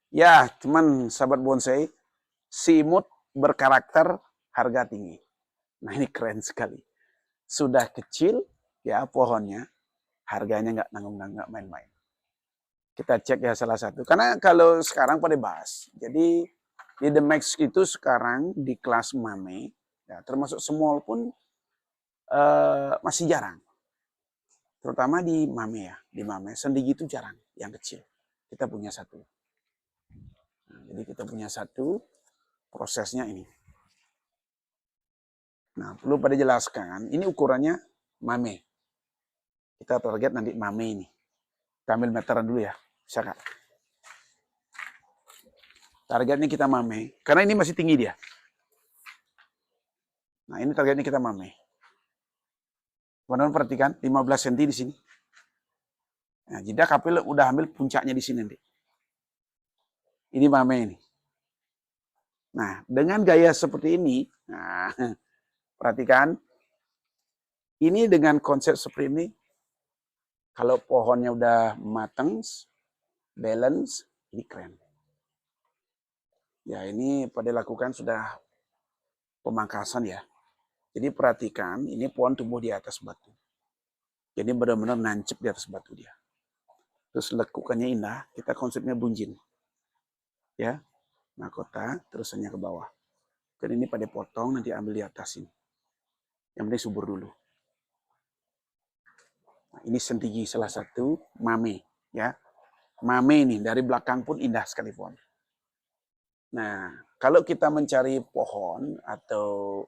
Ya, teman sahabat bonsai, si imut berkarakter harga tinggi. Nah ini keren sekali. Sudah kecil ya pohonnya, harganya nggak nanggung-nanggung, nggak main-main. Kita cek ya salah satu. Karena kalau sekarang pada bahas, jadi di The Max itu sekarang di kelas Mame, ya, termasuk small pun masih jarang. Terutama di Mame ya, di Mame. Sendigi itu jarang, yang kecil. Kita punya satu. Nah, jadi kita punya satu, prosesnya ini. Nah, perlu pada jelaskan, ini ukurannya Mame. Kita target nanti Mame ini. Kita ambil meteran dulu ya. Bisa Kak? Targetnya kita Mame. Karena ini masih tinggi dia. Nah, ini targetnya kita Mame. Teman-teman perhatikan, 15 cm di sini. Nah, jeda kapil udah ambil puncaknya di sini nanti. Ini Mame ini. Nah, dengan gaya seperti ini, nah, perhatikan, ini dengan konsep seperti ini, kalau pohonnya udah mateng, balance, ini keren. Ya, ini pada lakukan sudah pemangkasan ya. Jadi perhatikan, ini pohon tumbuh di atas batu. Jadi benar-benar nancep di atas batu dia. Terus lekukannya indah, kita konsepnya bunjin. Ya, mahkota, terus hanya ke bawah. Dan ini pada potong, nanti ambil di atas ini. Yang penting subur dulu. Nah, ini sentigi salah satu mame. Ya, mame ini dari belakang pun indah sekali pohon. Nah, kalau kita mencari pohon atau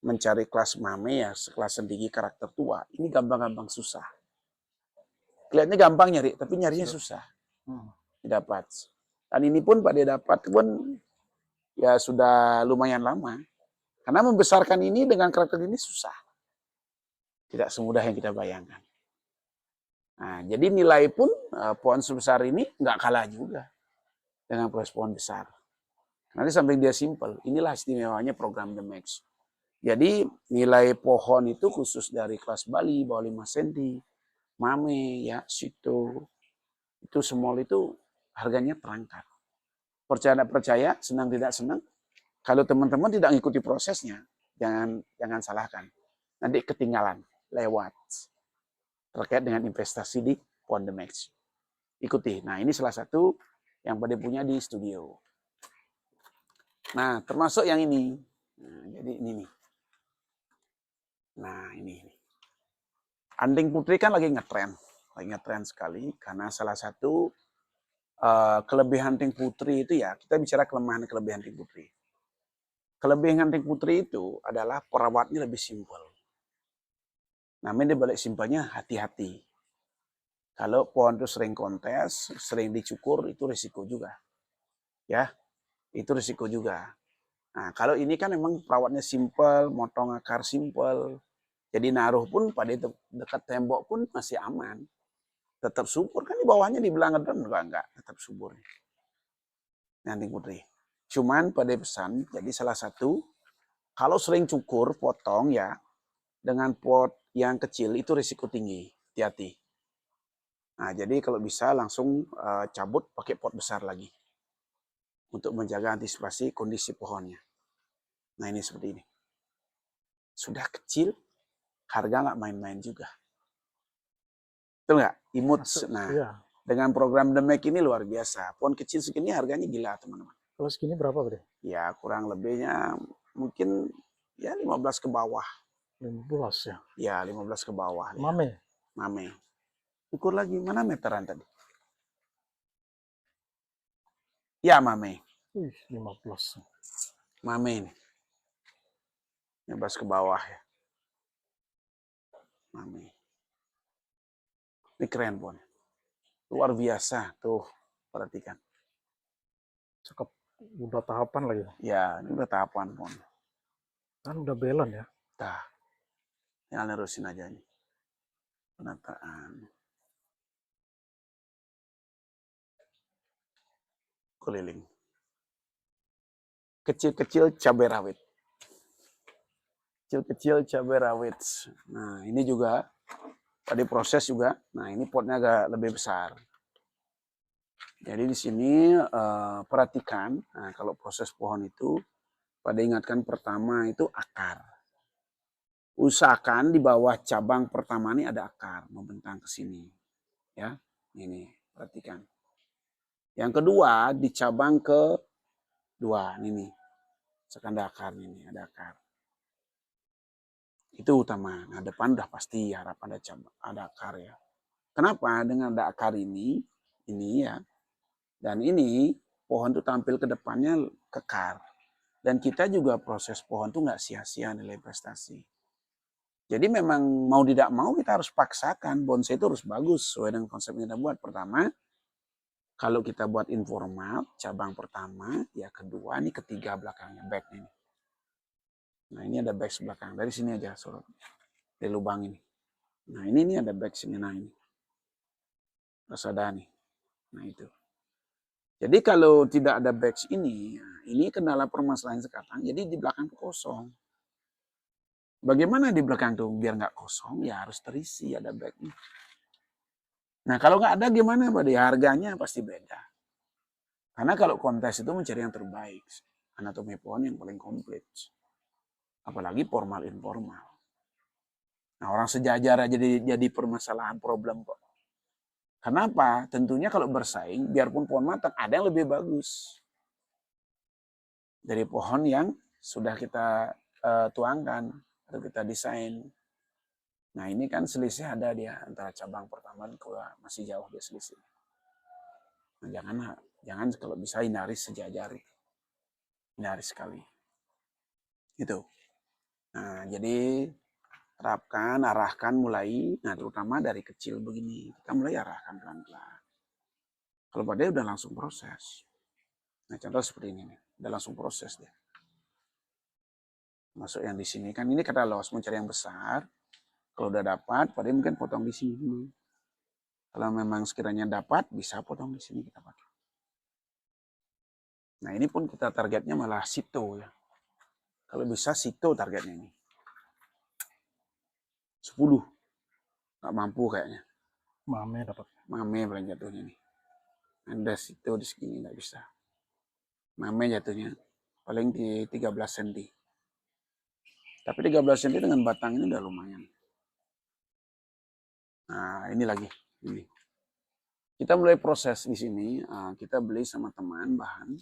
mencari kelas mame ya, kelas sentigi karakter tua, ini gampang-gampang susah. Kelihatannya gampang nyari, tapi nyarinya susah. Didapat. Dan ini pun pada dapat pun ya sudah lumayan lama. Karena membesarkan ini dengan karakter ini susah. Tidak semudah yang kita bayangkan. Nah, jadi nilai pun pohon sebesar ini nggak kalah juga dengan pohon besar. Nanti samping dia simple, inilah istimewanya program The Max. Jadi nilai pohon itu khusus dari kelas Bali, bawah 5 cm, Mame, ya, Situ, itu small itu harganya terangkat. Percaya tidak percaya, senang tidak senang, kalau teman-teman tidak mengikuti prosesnya, jangan salahkan. Nanti ketinggalan, lewat. Terkait dengan investasi di pohon The Max. Ikuti. Nah ini salah satu yang pada punya di studio. Nah termasuk yang ini. Nah, jadi ini nih. Nah ini. Anting putri kan lagi ngetren sekali karena salah satu kelebihan anting putri itu ya, kita bicara kelemahan kelebihan anting putri. Kelebihan anting putri itu adalah perawatnya lebih simpel. Namanya di balik simpelnya hati-hati. Kalau pohon itu sering kontes, sering dicukur, itu risiko juga. Ya, itu risiko juga. Nah, kalau ini kan memang perawatnya simpel, motong akar simpel. Jadi naruh pun pada dekat tembok pun masih aman. Tetap subur kan di bawahnya dibilang ngedon enggak, tetap subur. Nanti putri. Cuman pada pesan, jadi salah satu kalau sering cukur, potong ya dengan pot yang kecil itu risiko tinggi. Hati-hati. Nah, jadi kalau bisa langsung cabut pakai pot besar lagi untuk menjaga antisipasi kondisi pohonnya. Nah, ini seperti ini. Sudah kecil, harga nggak main-main juga. Betul nggak? Imut. Nah, iya. Dengan program The Mac ini luar biasa. Pohon kecil segini harganya gila, teman-teman. Kalau segini berapa, Bre? Ya, kurang lebihnya mungkin ya 15 ke bawah. 15 ya? Ya, 15 ke bawah. Mame? Ya. Mame. Ukur lagi, mana meteran tadi? Ya, Mame. 15. Mame ini. 15 ke bawah ya. Mame. Ini keren, Pon. Luar biasa. Tuh, perhatikan. Cakep. Udah tahapan lagi. Ya, ini udah tahapan, Pon. Kan udah belon ya? Dah. Tinggal nerusin aja nih. Penataan. Keliling. Kecil-kecil cabai rawit. Kecil-kecil cabai rawit. Nah, ini juga tadi proses juga. Nah, ini potnya agak lebih besar. Jadi di sini perhatikan, nah, kalau proses pohon itu, pada ingatkan pertama itu akar. Usahakan di bawah cabang pertama ini ada akar, membentang ke sini. Ya, ini perhatikan. Yang kedua di cabang kedua, ini. Sekarang ada akar ini, ada akar. Itu utama. Nah, depan udah pasti harap ada cabang, ada akar ya. Kenapa? Dengan ada akar ini ya, dan ini pohon tuh tampil ke depannya kekar. Dan kita juga proses pohon tuh nggak sia-sia nilai prestasi. Jadi memang mau tidak mau kita harus paksakan bonsai itu harus bagus sesuai dengan konsep yang kita buat. Pertama, kalau kita buat informal, cabang pertama, ya kedua, ini ketiga belakangnya, back ini. Nah ini ada back belakang, dari sini aja sorot, dari lubang ini. Nah ini ada back sini, nah ini. Harus ada nih, nah itu. Jadi kalau tidak ada back ini kendala permasalahan sekarang, jadi di belakang itu kosong. Bagaimana di belakang tuh biar nggak kosong? Ya harus terisi, ada backnya. Nah kalau nggak ada gimana Pak? Ya, harganya pasti beda. Karena kalau kontes itu mencari yang terbaik. Anatomi pohon yang paling komplit. Apalagi formal informal. Nah orang sejajar aja jadi permasalahan problem kok. Kenapa? Tentunya kalau bersaing, biarpun pohon matang, ada yang lebih bagus. Dari pohon yang sudah kita tuangkan atau kita desain. Nah ini kan selisih ada dia antara cabang pertama dan kedua, masih jauh dia selisih. Nah, jangan kalau bisa hindari sejajar, hindari sekali. Itu. Nah jadi terapkan, arahkan mulai, nah terutama dari kecil begini, kita mulai arahkan pelan-pelan. Kalau pada udah langsung proses. Nah contoh seperti ini nih, udah langsung proses dia. Masuk yang di sini kan ini kata los, mencari yang besar. Kalau udah dapat, pada mungkin potong di sini dulu. Kalau memang sekiranya dapat, bisa potong di sini kita pakai. Nah ini pun kita targetnya malah sito ya. Kalau bisa sito targetnya ini. 10. Nggak mampu kayaknya. Mame dapat. Mame paling jatuhnya nih. Anda sito di segini nggak bisa. Mame jatuhnya. Paling di 13 cm. Tapi 13 cm dengan batang ini udah lumayan. Nah ini lagi. Ini. Kita mulai proses di sini. Kita beli sama teman bahan.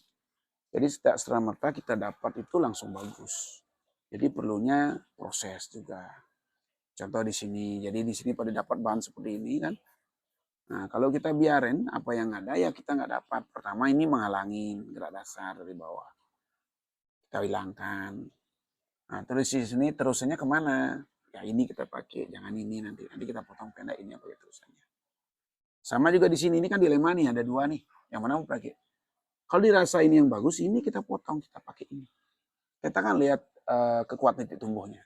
Jadi tidak serta-merta kita dapat itu langsung bagus. Jadi perlunya proses juga. Contoh di sini. Jadi di sini pada dapat bahan seperti ini kan. Nah kalau kita biarin apa yang ada ya kita nggak dapat. Pertama ini menghalangi gerak dasar dari bawah. Kita hilangkan. Nah terus di sini terusannya kemana? Ya ini kita pakai, jangan ini nanti kita potong pendek ini apa ya terusannya. Sama juga di sini ini kan dilema nih ada dua nih. Yang mana mau pakai? Kalau dirasa ini yang bagus, ini kita potong, kita pakai ini. Kita kan lihat kekuatan titik tumbuhnya.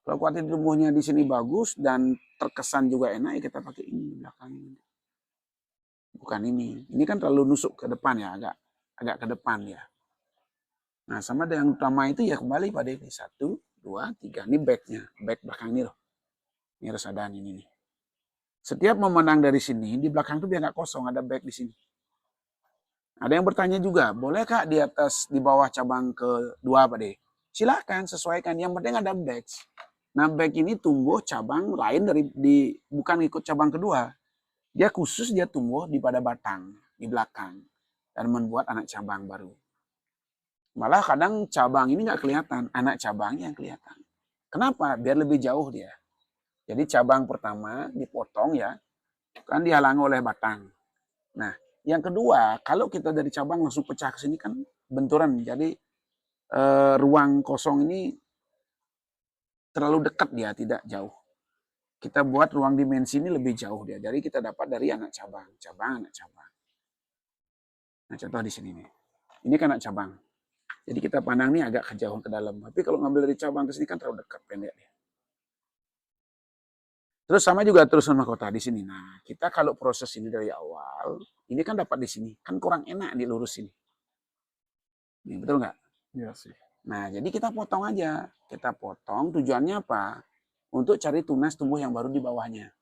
Kalau kuat titik tumbuhnya di sini bagus dan terkesan juga enak, ya kita pakai ini belakang ini. Bukan ini. Ini kan terlalu nusuk ke depan ya, agak ke depan ya. Nah sama dengan utama itu ya kembali pada ini 1, 2, 3. Ini backnya, back belakang ini loh. Ini harus ada ini nih. Setiap memandang dari sini, di belakang itu biar nggak kosong, ada back di sini. Ada yang bertanya juga, boleh Kak di atas, di bawah cabang kedua Pak De? Silakan sesuaikan, yang penting ada back. Nah back ini tumbuh cabang lain bukan ikut cabang kedua. Dia khusus dia tumbuh di pada batang, di belakang. Dan membuat anak cabang baru. Malah kadang cabang ini nggak kelihatan, anak cabangnya yang kelihatan. Kenapa? Biar lebih jauh dia. Jadi cabang pertama dipotong ya, kan dihalangi oleh batang. Nah, yang kedua, kalau kita dari cabang langsung pecah ke sini kan benturan. Jadi ruang kosong ini terlalu dekat dia, tidak jauh. Kita buat ruang dimensi ini lebih jauh dia. Jadi kita dapat dari anak cabang, anak cabang. Nah, contoh di sini nih. Ini kan anak cabang. Jadi kita pandang nih agak kejauhan ke dalam. Tapi kalau ngambil dari cabang ke sini kan terlalu dekat, pendek dia. Terus sama juga terusan mahkota di sini. Nah, kita kalau proses ini dari awal, ini kan dapat di sini. Kan kurang enak dilurus ini. Nih, betul nggak? Iya sih. Nah, jadi kita potong aja. Kita potong tujuannya apa? Untuk cari tunas tumbuh yang baru di bawahnya.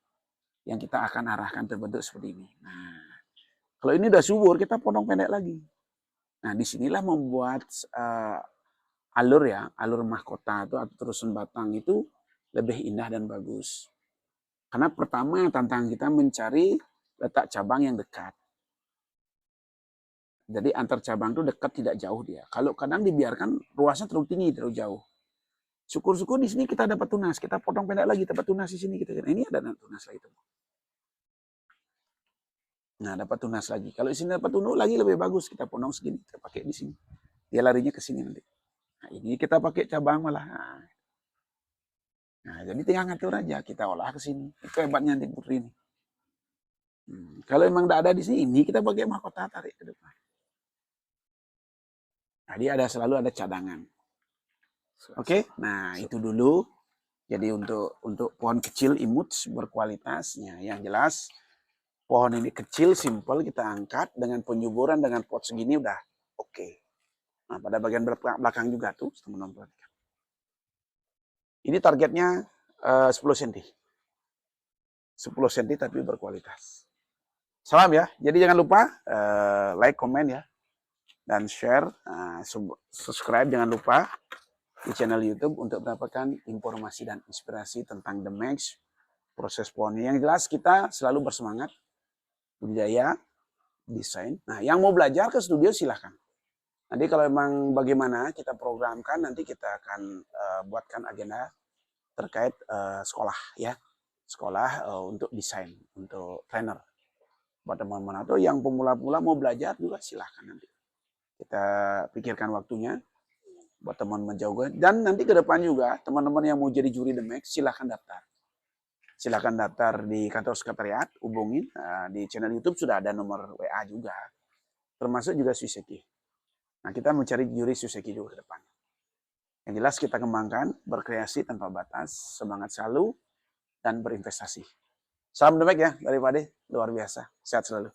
Yang kita akan arahkan terbentuk seperti ini. Nah, Kalau ini udah subur, kita potong pendek lagi. Nah, disinilah membuat alur ya, alur mahkota itu atau terusan batang itu lebih indah dan bagus. Karena pertama tantangan kita mencari letak cabang yang dekat. Jadi antar cabang itu dekat, tidak jauh dia. Kalau kadang dibiarkan ruasnya terlalu tinggi, terlalu jauh. Syukur-syukur di sini kita dapat tunas, kita potong pendek lagi, dapat tunas di sini kita. Ini ada tunas lagi. Nah, dapat tunas lagi. Kalau di sini dapat tunas lagi lebih bagus, kita potong segini, kita pakai di sini. Dia larinya ke sini nanti. Nah, ini kita pakai cabang malah. Nah, jadi tinggal ngatur aja, kita olah ke sini. Itu hebatnya anting putri ini. Kalau memang tidak ada di sini, kita pakai mahkota tarik ke depan. Jadi selalu ada cadangan. Oke, nah itu dulu. Jadi untuk pohon kecil imut berkualitasnya, yang jelas pohon ini kecil, simpel, kita angkat dengan penyuburan dengan pot segini udah oke. Nah, pada bagian belakang juga tuh, teman-teman perhatikan. Ini targetnya 10 cm. 10 cm tapi berkualitas. Salam ya. Jadi jangan lupa like, komen ya. Dan share, subscribe jangan lupa di channel YouTube untuk mendapatkan informasi dan inspirasi tentang The Max, proses pohonnya. Yang jelas kita selalu bersemangat budidaya, desain. Nah, yang mau belajar ke studio silahkan. Nanti kalau memang bagaimana kita programkan, nanti kita akan buatkan agenda terkait sekolah ya. Sekolah untuk desain, untuk trainer. Buat teman-teman atau yang pemula-pemula mau belajar juga silahkan nanti. Kita pikirkan waktunya buat teman-teman jauh. Dan nanti ke depan juga teman-teman yang mau jadi juri The Max silahkan daftar. Silahkan daftar di kantor sekretariat, hubungin. Di channel YouTube sudah ada nomor WA juga. Termasuk juga Suiseki. Nah, kita mencari juri Suiseki juga ke depan. Yang jelas kita kembangkan, berkreasi tanpa batas, semangat selalu, dan berinvestasi. Salam The Max ya, dari Pade, luar biasa. Sehat selalu.